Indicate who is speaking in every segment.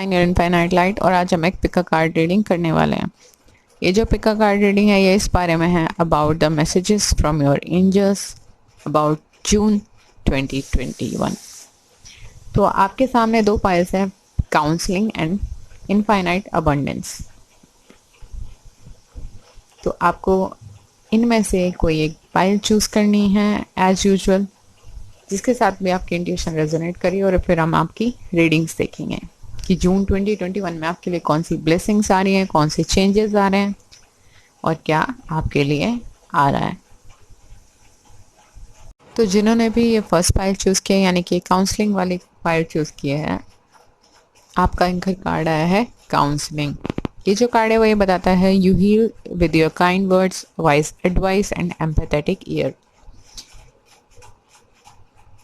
Speaker 1: Shine your infinite light. और आज हम एक पिका कार्ड रीडिंग करने वाले हैं। ये जो पिका कार्ड रीडिंग है ये इस बारे में है about the messages from your angels about June 2021। तो आपके सामने दो पाइल्स हैं, काउंसलिंग एंड इनफाइनाइट अबंडेंस। तो आपको इनमें से कोई एक पाइल चूज करनी है एज यूजुअल, जिसके साथ भी आपकी इंट्यूशन रेजोनेट करिए, और फिर हम आपकी रीडिंग्स देखेंगे कि जून 2021 में आपके लिए कौन सी ब्लेसिंग्स आ रही हैं, कौन से चेंजेस आ रहे हैं और क्या आपके लिए आ रहा है। तो जिन्होंने भी ये फर्स्ट पाइल चूज़ किया यानी कि काउंसलिंग वाली पाइल चूज़ किए हैं, आपका इनका कार्ड आया है काउंसलिंग। ये जो कार्ड है वो ये बताता है you heal with your kind words, wise advice and empathetic ear.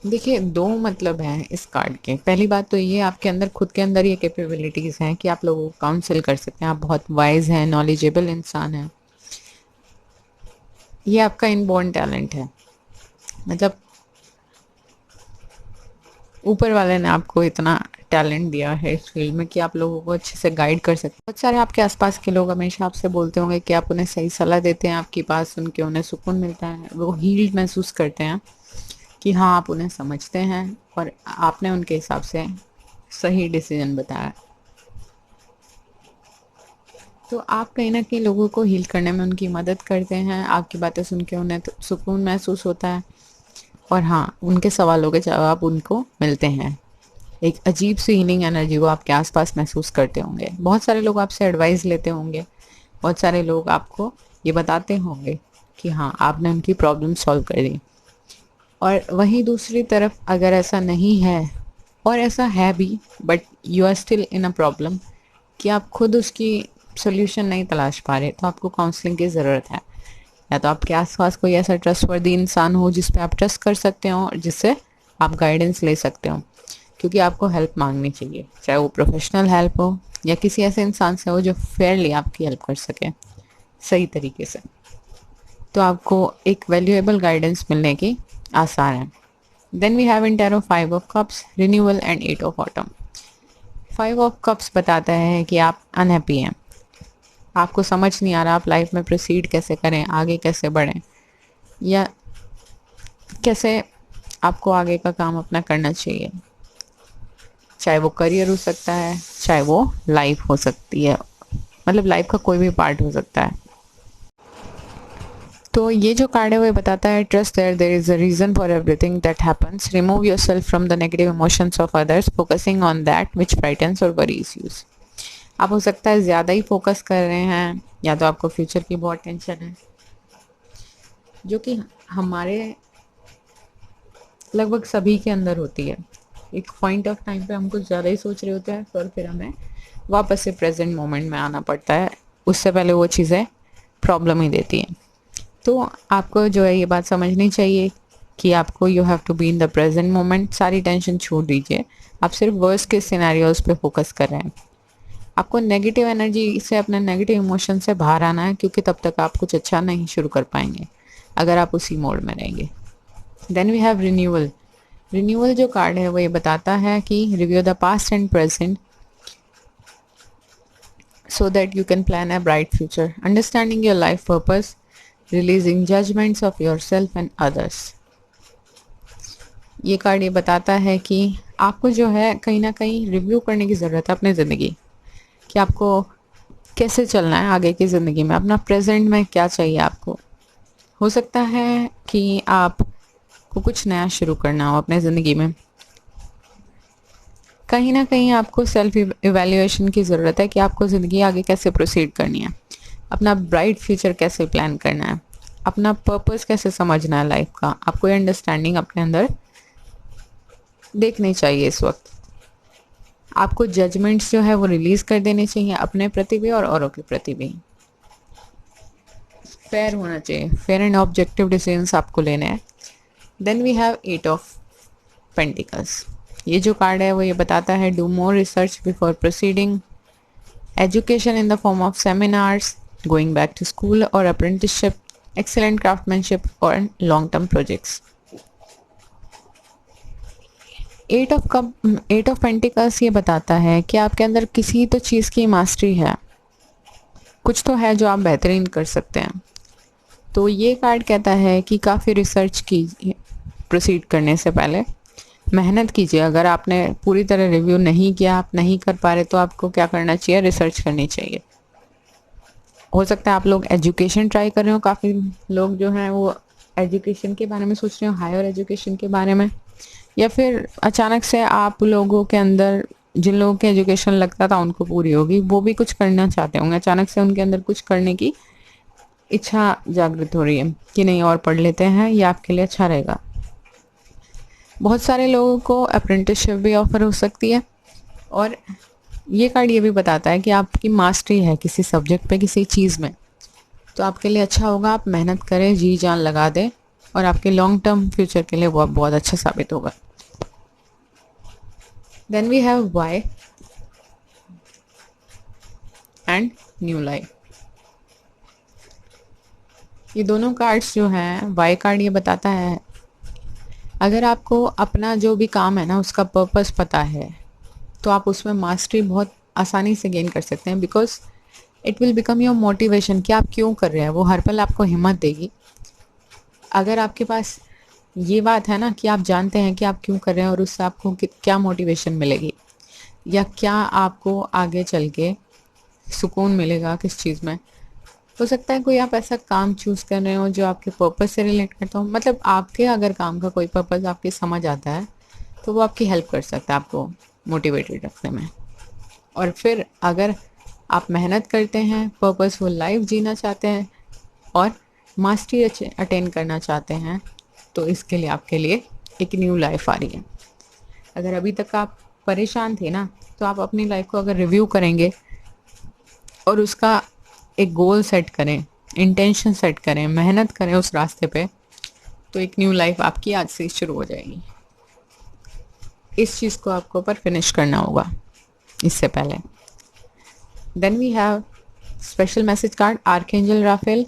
Speaker 1: देखिए, दो मतलब हैं इस कार्ड के। पहली बात तो ये, आपके अंदर खुद के अंदर ये कैपेबिलिटीज़ हैं कि आप लोगों को काउंसिल कर सकते हैं, आप बहुत वाइज हैं, नॉलेजेबल इंसान हैं। ये आपका इनबॉर्न टैलेंट है, मतलब ऊपर वाले ने आपको इतना टैलेंट दिया है इस फील्ड में कि आप लोगों को अच्छे से गाइड कर सकते हैं। बहुत सारे आपके आसपास के लोग हमेशा आपसे बोलते होंगे कि आप उन्हें सही सलाह देते हैं, आपकी बात सुन के उन्हें सुकून मिलता है, वो हील्ड महसूस करते हैं कि हाँ आप उन्हें समझते हैं और आपने उनके हिसाब से सही डिसीजन बताया। तो आप कहीं ना कहीं लोगों को हील करने में उनकी मदद करते हैं, आपकी बातें सुन के उन्हें तो सुकून महसूस होता है और हाँ उनके सवालों के जवाब उनको मिलते हैं। एक अजीब सी हीलिंग एनर्जी वो आपके आसपास महसूस करते होंगे। बहुत सारे लोग आपसे एडवाइस लेते होंगे, बहुत सारे लोग आपको ये बताते होंगे कि हाँ आपने उनकी प्रॉब्लम सॉल्व कर दी। और वहीं दूसरी तरफ अगर ऐसा नहीं है, और ऐसा है भी but you are still in a problem कि आप खुद उसकी सोल्यूशन नहीं तलाश पा रहे, तो आपको काउंसलिंग की ज़रूरत है। या तो आपके आसपास कोई ऐसा ट्रस्टवर्दी इंसान हो जिस पे आप ट्रस्ट कर सकते हो और जिससे आप गाइडेंस ले सकते हो, क्योंकि आपको हेल्प मांगनी चाहिए, चाहे वो प्रोफेशनल हेल्प हो या किसी ऐसे इंसान से हो जो फेयरली आपकी हेल्प कर सके सही तरीके से। तो आपको एक वैल्यूएबल गाइडेंस मिलने की आसार है। Then we have in tarot 5 of cups, renewal and 8 of autumn. 5 of cups बताता है कि आप अनहैप्पी हैं, आपको समझ नहीं आ रहा आप लाइफ में प्रोसीड कैसे करें, आगे कैसे बढ़ें, या कैसे आपको आगे का काम अपना करना चाहिए। चाहे वो करियर हो सकता है, चाहे वो लाइफ हो सकती है, मतलब लाइफ का कोई भी पार्ट हो सकता है। तो ये जो कार्ड है वो बताता है trust there is a reason for everything that happens, remove yourself from the negative emotions of others, focusing on that which frightens और वरीज यू। आप हो सकता है ज़्यादा ही फोकस कर रहे हैं, या तो आपको फ्यूचर की बहुत टेंशन है, जो कि हमारे लगभग सभी के अंदर होती है। एक पॉइंट ऑफ टाइम पे हम कुछ ज़्यादा ही सोच रहे होते हैं और फिर हमें वापस से प्रेजेंट मोमेंट में आना पड़ता है, उससे पहले वो चीज़ें प्रॉब्लम ही देती हैं। तो आपको जो है ये बात समझनी चाहिए कि आपको you have to be in the present moment. सारी टेंशन छोड़ दीजिए, आप सिर्फ वर्स्ट के सिनेरियोज पे फोकस कर रहे हैं। आपको नेगेटिव एनर्जी से, अपने नेगेटिव इमोशन से बाहर आना है, क्योंकि तब तक आप कुछ अच्छा नहीं शुरू कर पाएंगे अगर आप उसी मोड में रहेंगे। Then we have renewal. Renewal जो कार्ड है वो ये बताता है कि review the past and present so that you can plan a bright future, understanding your life purpose, releasing judgments of yourself and others। ये कार्ड ये बताता है कि आपको जो है कहीं ना कहीं रिव्यू करने की ज़रूरत है अपनी ज़िंदगी, कि आपको कैसे चलना है आगे की ज़िंदगी में, अपना प्रेजेंट में क्या चाहिए आपको। हो सकता है कि आपको कुछ नया शुरू करना हो अपने ज़िंदगी में, कहीं ना कहीं आपको सेल्फ इवैल्यूएशन की ज़रूरत है कि आपको ज़िंदगी आगे कैसे प्रोसीड करनी है, अपना ब्राइट फ्यूचर कैसे प्लान करना है, अपना पर्पस कैसे समझना है लाइफ का। आपको ये अंडरस्टैंडिंग अपने अंदर देखनी चाहिए। इस वक्त आपको जजमेंट्स जो है वो रिलीज़ कर देने चाहिए, अपने प्रति भी और औरों के प्रति भी। फेयर होना चाहिए, फेयर एंड ऑब्जेक्टिव डिसीजंस आपको लेने हैं। Then we have 8 of pentacles. ये जो कार्ड है वो ये बताता है do more research before proceeding, education in the form of seminars, going back to school और अप्रेंटिसशिप, एक्सेलेंट क्राफ्टमैनशिप और long term projects. Eight of pentacles ये बताता है कि आपके अंदर किसी तो चीज़ की मास्टरी है, कुछ तो है जो आप बेहतरीन कर सकते हैं। तो ये कार्ड कहता है कि काफ़ी रिसर्च कीजिए, प्रोसीड करने से पहले मेहनत कीजिए। अगर आपने पूरी तरह रिव्यू नहीं किया, आप नहीं कर पा रहे, तो आपको क्या करना चाहिए, रिसर्च करनी चाहिए। हो सकता है आप लोग एजुकेशन ट्राई कर रहे हो, काफ़ी लोग जो हैं वो एजुकेशन के बारे में सोच रहे हो, हायर एजुकेशन के बारे में, या फिर अचानक से आप लोगों के अंदर जिन लोगों की एजुकेशन लगता था उनको पूरी होगी, वो भी कुछ करना चाहते होंगे, अचानक से उनके अंदर कुछ करने की इच्छा जागृत हो रही है कि नहीं और पढ़ लेते हैं, ये आपके लिए अच्छा रहेगा। बहुत सारे लोगों को अप्रेंटिसशिप भी ऑफर हो सकती है। और ये कार्ड ये भी बताता है कि आपकी मास्टरी है किसी सब्जेक्ट पे, किसी चीज़ में, तो आपके लिए अच्छा होगा। आप मेहनत करें, जी जान लगा दें, और आपके लॉन्ग टर्म फ्यूचर के लिए वो बहुत अच्छा साबित होगा। Then we have Y and new life. ये दोनों कार्ड्स जो हैं, वाई कार्ड ये बताता है अगर आपको अपना जो भी काम है ना उसका पर्पस पता है, तो आप उसमें मास्टरी बहुत आसानी से गेन कर सकते हैं, because it will become your motivation कि आप क्यों कर रहे हैं, वो हर पल आपको हिम्मत देगी। अगर आपके पास ये बात है ना कि आप जानते हैं कि आप क्यों कर रहे हैं और उससे आपको क्या मोटिवेशन मिलेगी, या क्या आपको आगे चल के सुकून मिलेगा किस चीज़ में। हो सकता है कोई आप ऐसा काम चूज़ कर रहे हो जो आपके पर्पस से रिलेट करता हो, मतलब आपके अगर काम का कोई पर्पस आपके समझ आता है तो वो आपकी हेल्प कर सकता है आपको मोटिवेटेड रखने में। और फिर अगर आप मेहनत करते हैं, पर्पसफुल लाइफ जीना चाहते हैं और मास्टरी अटेन करना चाहते हैं, तो इसके लिए आपके लिए एक न्यू लाइफ आ रही है। अगर अभी तक आप परेशान थे ना, तो आप अपनी लाइफ को अगर रिव्यू करेंगे और उसका एक गोल सेट करें, इंटेंशन सेट करें, मेहनत करें उस रास्ते पे, तो एक न्यू लाइफ आपकी आज से शुरू हो जाएगी। इस चीज़ को आपको पर फिनिश करना होगा इससे पहले। Then we have special message card, archangel Raphael,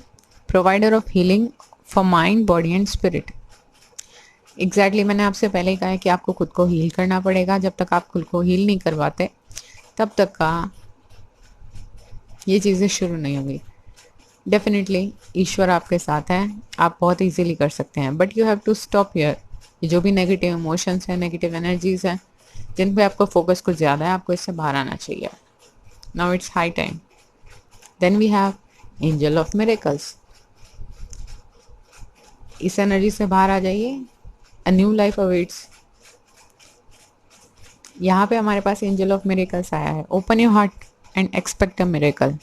Speaker 1: provider of healing for mind, body and spirit. Exactly मैंने आपसे पहले ही कहा है कि आपको खुद को हील करना पड़ेगा। जब तक आप खुद को हील नहीं करवाते, तब तक का ये चीज़ें शुरू नहीं होंगी। डेफिनेटली ईश्वर आपके साथ है, आप बहुत इजीली कर सकते हैं, but you have to stop here. ये जो भी नेगेटिव इमोशंस हैं, नेगेटिव एनर्जीज हैं, जिन पे आपको फोकस कुछ ज़्यादा है, आपको इससे बाहर आना चाहिए। Now it's high time. Then we have angel of miracles. इस एनर्जी से बाहर आ जाइए, अ न्यू लाइफ अवेट्स। यहाँ पे हमारे पास एंजल ऑफ मिरेकल्स आया है। Open your heart and expect a miracle.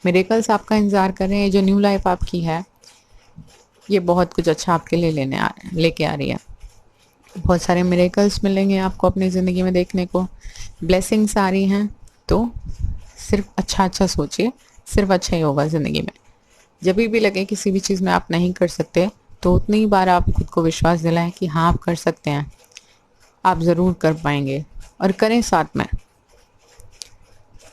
Speaker 1: Miracles आपका इंतजार कर रहे हैं। जो न्यू लाइफ आपकी है, ये बहुत कुछ अच्छा आपके लिए लेके आ रही है। बहुत सारे मिरेकल्स मिलेंगे आपको अपनी ज़िंदगी में देखने को, ब्लेसिंग्स आ रही हैं। तो सिर्फ अच्छा अच्छा सोचिए, सिर्फ अच्छा ही होगा ज़िंदगी में। जब भी लगे किसी भी चीज़ में आप नहीं कर सकते, तो उतनी ही बार आप खुद को विश्वास दिलाएं कि हाँ आप कर सकते हैं, आप ज़रूर कर पाएंगे, और करें साथ में।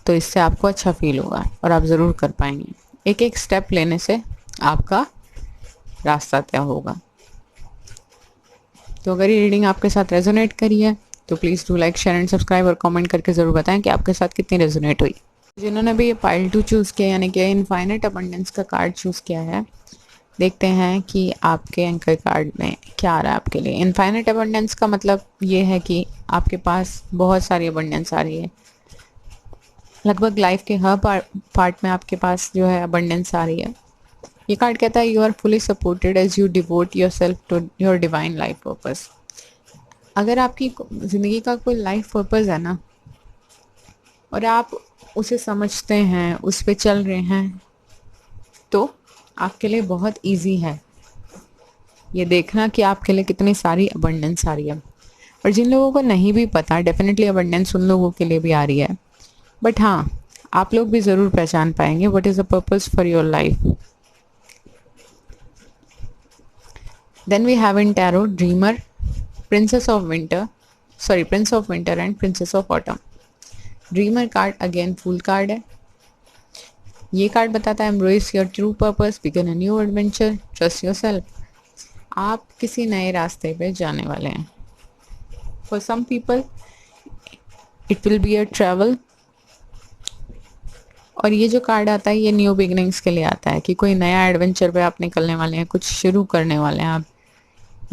Speaker 1: तो इससे आपको अच्छा फील होगा और आप ज़रूर कर पाएंगे। एक एक स्टेप लेने से आपका रास्ता तय होगा। तो अगर ये रीडिंग आपके साथ रेजोनेट करी है, तो please do like, share and subscribe, और कमेंट करके ज़रूर बताएं कि आपके साथ कितनी रेजोनेट हुई। जिन्होंने भी ये पाइल 2 चूज़ किया, यानी कि इनफाइनाइट अबंडेंस का कार्ड चूज़ किया है, देखते हैं कि आपके एंकर कार्ड में क्या आ रहा है आपके लिए। इनफाइनाइट अबंडेंस का मतलब ये है कि आपके पास बहुत सारी अबंडेंस आ रही है। लगभग लाइफ के हर पार्ट में आपके पास जो है अबंडेंस आ रही है। ये कार्ड कहता है you are fully supported as you devote yourself to your divine life purpose. अगर आपकी ज़िंदगी का कोई लाइफ पर्पस है ना, और आप उसे समझते हैं, उस पर चल रहे हैं, तो आपके लिए बहुत इजी है ये देखना कि आपके लिए कितनी सारी अबंडेंस आ रही है। और जिन लोगों को नहीं भी पता, डेफिनेटली अबंडेंस उन लोगों के लिए भी आ रही है। बट हाँ, आप लोग भी ज़रूर पहचान पाएंगे what is the purpose for your life. Then we have in tarot dreamer, prince of winter and princess of autumn. Dreamer card again fool card है। ये कार्ड बताता है embrace your true purpose, begin a new adventure, trust yourself. आप किसी नए रास्ते पे जाने वाले हैं। For some people it will be a travel. और ये जो कार्ड आता है ये न्यू बिगनिंग्स के लिए आता है कि कोई नया एडवेंचर पे आप निकलने वाले हैं, कुछ शुरू करने वाले हैं आप।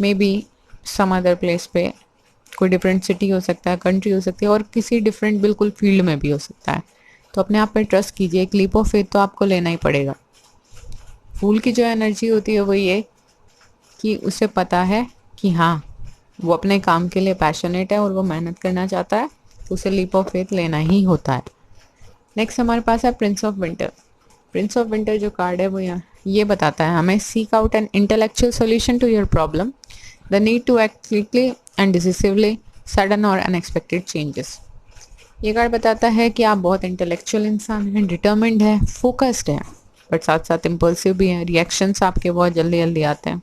Speaker 1: Maybe some other place पे, कोई डिफरेंट सिटी हो सकता है, कंट्री हो सकती है, और किसी डिफरेंट बिल्कुल फील्ड में भी हो सकता है। तो अपने आप पे ट्रस्ट कीजिए, एक लीप ऑफ फेथ तो आपको लेना ही पड़ेगा। फूल की जो एनर्जी होती है वो ये कि उसे पता है कि हाँ वो अपने काम के लिए पैशनेट है और वो मेहनत करना चाहता है, तो उसे लीप ऑफ फेथ लेना ही होता है। नेक्स्ट हमारे पास है prince of winter. Prince of winter जो कार्ड है वो यहाँ ये बताता है हमें, seek out an intellectual solution to your problem, the need to act quickly and decisively, sudden और अनएक्सपेक्टेड चेंजेस। ये कार्ड बताता है कि आप बहुत इंटेलेक्चुअल इंसान हैं, डिटर्मिन्ड है, फोकस्ड है, बट साथ साथ इम्पल्सिव भी हैं, रिएक्शंस आपके बहुत जल्दी जल्दी आते हैं।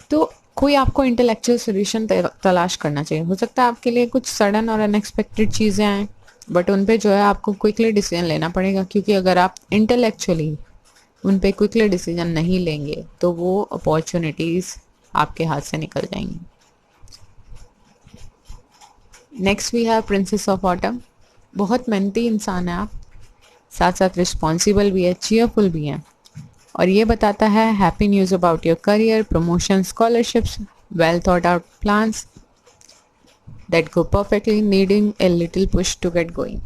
Speaker 1: तो कोई आपको इंटेलेक्चुअल सोल्यूशन तलाश करना चाहिए। हो सकता है आपके लिए कुछ सडन और अनएक्सपेक्टेड चीज़ें आएँ, बट उन पे जो है आपको क्विकली डिसीजन लेना पड़ेगा, क्योंकि अगर आप इंटेलेक्चुअली उन पे क्विकली डिसीजन नहीं लेंगे तो वो अपॉर्चुनिटीज़ आपके हाथ से निकल जाएंगी। Next we have princess of autumn. बहुत मेहनती इंसान है आप, साथ साथ रिस्पॉन्सिबल भी है, चीयरफुल भी हैं, और ये बताता है happy news about your career, promotion, scholarships, well thought out plans that go perfectly, needing a little push to get going.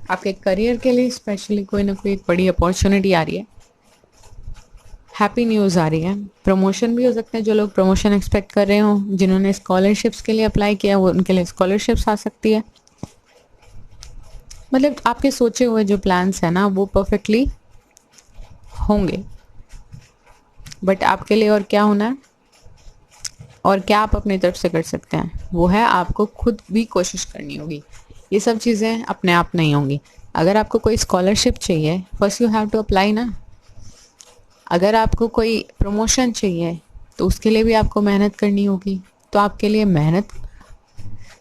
Speaker 1: आपके करियर के लिए स्पेशली कोई ना कोई एक बड़ी अपॉर्चुनिटी आ रही है, हैप्पी न्यूज़ आ रही है। प्रमोशन भी हो सकते हैं, जो लोग प्रमोशन एक्सपेक्ट कर रहे हो, जिन्होंने स्कॉलरशिप्स के लिए अप्लाई किया वो उनके लिए स्कॉलरशिप्स आ सकती है। मतलब आपके सोचे हुए जो प्लान्स हैं ना वो परफेक्टली होंगे, बट आपके लिए और क्या होना है और क्या आप अपनी तरफ से कर सकते हैं वो है आपको खुद भी कोशिश करनी होगी। ये सब चीज़ें अपने आप नहीं होंगी। अगर आपको कोई स्कॉलरशिप चाहिए, first you have to apply ना। अगर आपको कोई प्रमोशन चाहिए तो उसके लिए भी आपको मेहनत करनी होगी। तो आपके लिए मेहनत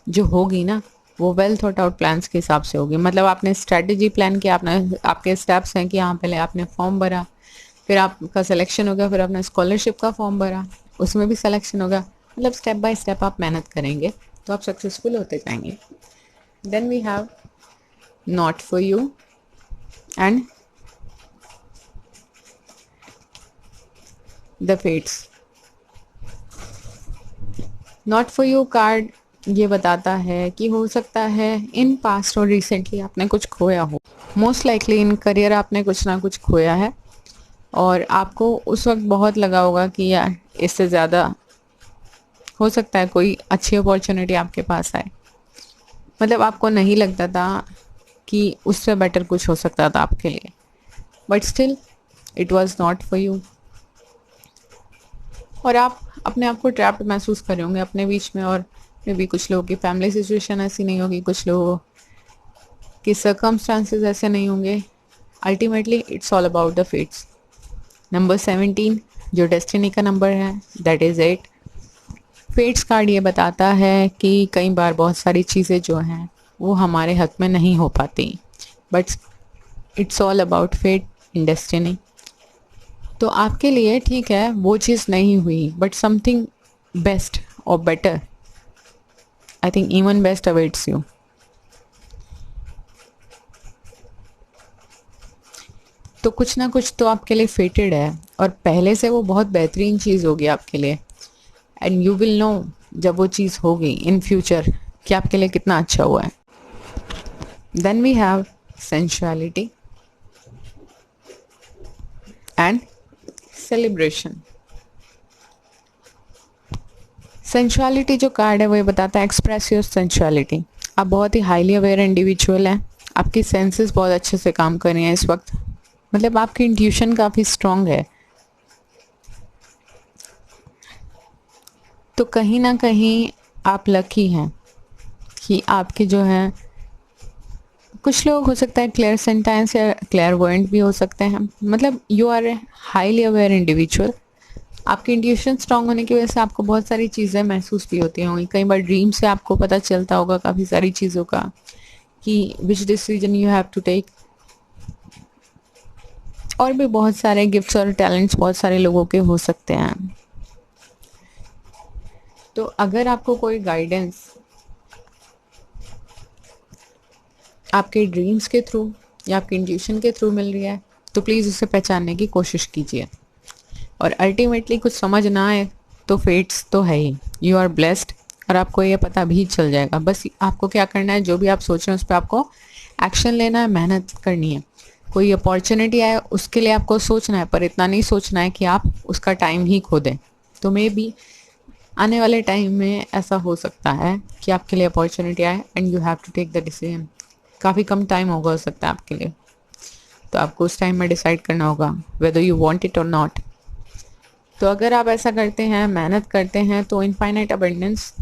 Speaker 1: जो होगी ना वो वेल थॉट आउट प्लान्स के हिसाब से होगी। मतलब आपने स्ट्रेटजी प्लान किया, आपने आपके स्टेप्स हैं कि यहाँ पहले आपने फॉर्म भरा, फिर आपका सिलेक्शन हो गया, फिर आपने स्कॉलरशिप का फॉर्म भरा, उसमें भी सिलेक्शन होगा। मतलब स्टेप बाय स्टेप आप मेहनत करेंगे तो आप सक्सेसफुल होते जाएंगे। Then we have not for you and the fates. Not for you card ये बताता है कि हो सकता है इन पास्ट और रिसेंटली आपने कुछ खोया हो। मोस्ट लाइकली इन करियर आपने कुछ ना कुछ खोया है और आपको उस वक्त बहुत लगा होगा कि यार इससे ज़्यादा हो सकता है कोई अच्छी अपॉर्चुनिटी आपके पास आए। मतलब आपको नहीं लगता था कि उससे बेटर कुछ हो सकता था आपके लिए, but still it was not for you. और आप अपने आप को ट्रैप्ड महसूस कर रहे होंगे अपने बीच में, और मे बी कुछ लोगों की फैमिली सिचुएशन ऐसी नहीं होगी, कुछ लोगों के सर्कमस्टांसेस ऐसे नहीं होंगे। Ultimately it's all about the fates. Number 17 जो डेस्टिनी का नंबर है, दैट इज़ 8। फेट्स कार्ड ये बताता है कि कई बार बहुत सारी चीज़ें जो हैं वो हमारे हक में नहीं हो पाती, but it's all about fate in destiny. तो आपके लिए ठीक है वो चीज़ नहीं हुई, बट समथिंग बेस्ट और better, I think even best awaits you. तो कुछ ना कुछ तो आपके लिए फेटेड है और पहले से वो बहुत बेहतरीन चीज़ होगी आपके लिए, एंड यू विल नो जब वो चीज़ होगी इन फ्यूचर कि आपके लिए कितना अच्छा हुआ है। Then we have sensuality and celebration. Sensuality जो कार्ड है वो ये बताता है एक्सप्रेस योर सेंशुअलिटी। आप बहुत ही हाईली अवेयर इंडिविजुअल हैं, आपकी सेंसेस बहुत अच्छे से काम कर रही हैं इस वक्त। मतलब आपकी इंट्यूशन काफ़ी स्ट्रांग है। तो कहीं ना कहीं आप लकी हैं कि आपके जो हैं, कुछ लोग हो सकता है क्लियर सेंटेंस या क्लियरवॉयंट भी हो सकते हैं। मतलब you are a highly aware individual. आपकी इंट्यूशन स्ट्रांग होने की वजह से आपको बहुत सारी चीज़ें महसूस भी होती होंगी। कई बार ड्रीम से आपको पता चलता होगा काफ़ी सारी चीज़ों का कि which decision you have to take. और भी बहुत सारे गिफ्ट्स और टैलेंट्स बहुत सारे लोगों के हो सकते हैं। तो अगर आपको कोई गाइडेंस आपके ड्रीम्स के थ्रू या आपके इंट्यूशन के थ्रू मिल रही है, तो प्लीज़ उसे पहचानने की कोशिश कीजिए। और अल्टीमेटली कुछ समझ ना आए तो फेट्स तो है ही, यू आर ब्लेस्ड, और आपको ये पता भी चल जाएगा। बस आपको क्या करना है, जो भी आप सोच रहे हैं उस पर आपको एक्शन लेना है, मेहनत करनी है। कोई अपॉर्चुनिटी आए उसके लिए आपको सोचना है, पर इतना नहीं सोचना है कि आप उसका टाइम ही खो दें। तो मे बी आने वाले टाइम में ऐसा हो सकता है कि आपके लिए अपॉर्चुनिटी आए and you have to take the decision. काफ़ी कम टाइम होगा हो सकता है आपके लिए, तो आपको उस टाइम में डिसाइड करना होगा वेदर यू वांट इट और नॉट। तो अगर आप ऐसा करते हैं, मेहनत करते हैं, तो इनफाइनाइट अबंडेंस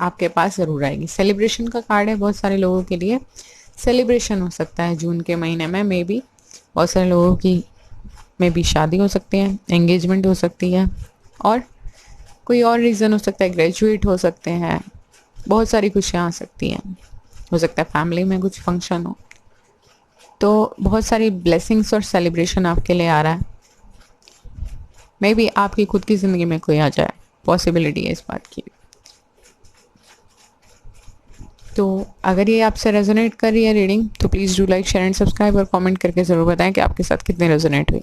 Speaker 1: आपके पास ज़रूर आएगी। सेलिब्रेशन का कार्ड है बहुत सारे लोगों के लिए। सेलिब्रेशन हो सकता है जून के महीने में, मे बी बहुत सारे लोगों की मे बी शादी हो सकती है, एंगेजमेंट हो सकती है, और कोई और रीज़न हो सकता है, ग्रेजुएट हो सकते हैं, बहुत सारी खुशियाँ आ सकती हैं। हो सकता है फैमिली में कुछ फंक्शन हो। तो बहुत सारी ब्लेसिंग्स और सेलिब्रेशन आपके लिए आ रहा है। मे बी आपकी खुद की ज़िंदगी में कोई आ जाए, पॉसिबिलिटी है इस बात की। तो अगर ये आपसे रेजोनेट कर रही है रीडिंग, तो please do like, share and subscribe, और कमेंट करके ज़रूर बताएं कि आपके साथ कितनी रेजोनेट हुई।